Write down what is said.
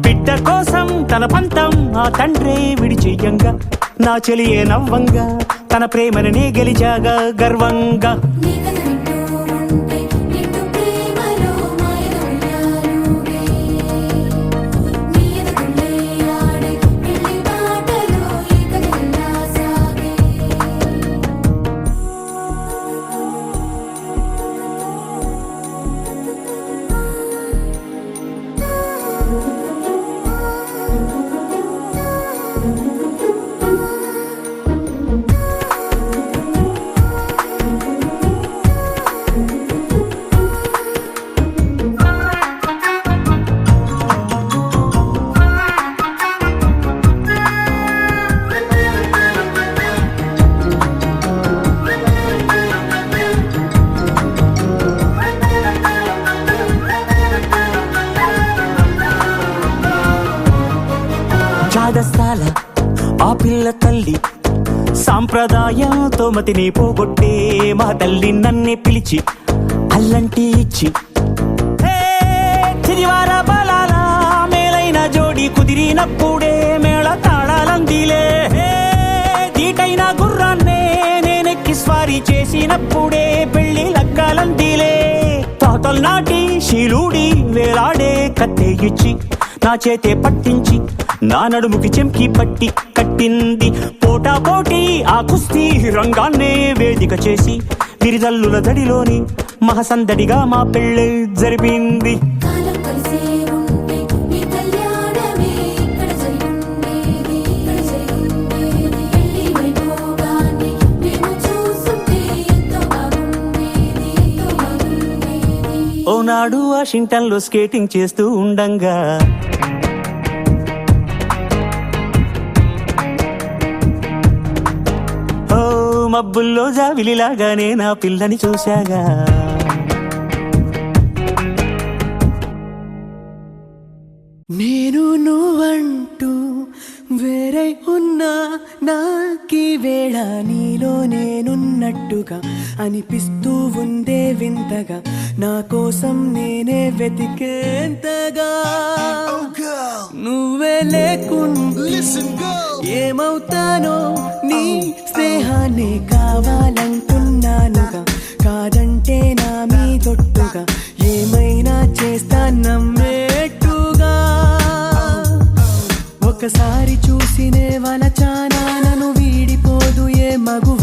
బిడ్డ కోసం తన పంతం ఆ తండ్రే విడిచెయ్యంగా నా చెలియే నవ్వంగా తన ప్రేమనే గెలిచాగా గర్వంగా. చాదస్తాల ఆ పిల్ల తల్లి సాంప్రదాయంతో మతిని పోగొట్టే మా తల్లి నన్నే పిలిచి అల్లంటి ఇచ్చి చిరివార బలాల మేలైన జోడి కుదిరినప్పుడే మేళ తాళాలందిలే దీటైన గుర్రాన్నే నేనెక్కి స్వారీ చేసినప్పుడే పెళ్లి లగ్గాలందిలే తాతల్ నాటి శీలుడి వేలాడే కత్తే ఇచ్చి నా చేతే పట్టించి నా నడుముకి చెంకి పట్టి కట్టింది పోటా పోటీ ఆ కుస్తీ రంగాన్నే వేదిక చేసి విరిజల్లుల దడిలోని మహసందడిగా మా పెళ్ళి జరిపింది. ఓనాడు వాషింగ్టన్ లో స్కేటింగ్ చేస్తూ ఉండంగా మబ్బుల్లో జావిలిలాగానే నా పిల్లని చూశాగా. నేను నువ్వంటూ వేరే ఉన్నా నాకీ వేళ నీలో నేనున్నట్టుగా అనిపిస్తూ ఉందే వింతగా నా కోసం నేనే వెతికేంతగా నువ్వే లేకుండా ఏమవుతానో నీ స్నేహాన్ని కావాలంటున్నానుగా కాదంటే నా మీదొట్టుగా ఏమైనా చేస్తా నమ్మేట్టుగా ఒకసారి చూసినే వలచానా నన్ను వీడిపోదు ఏ మగు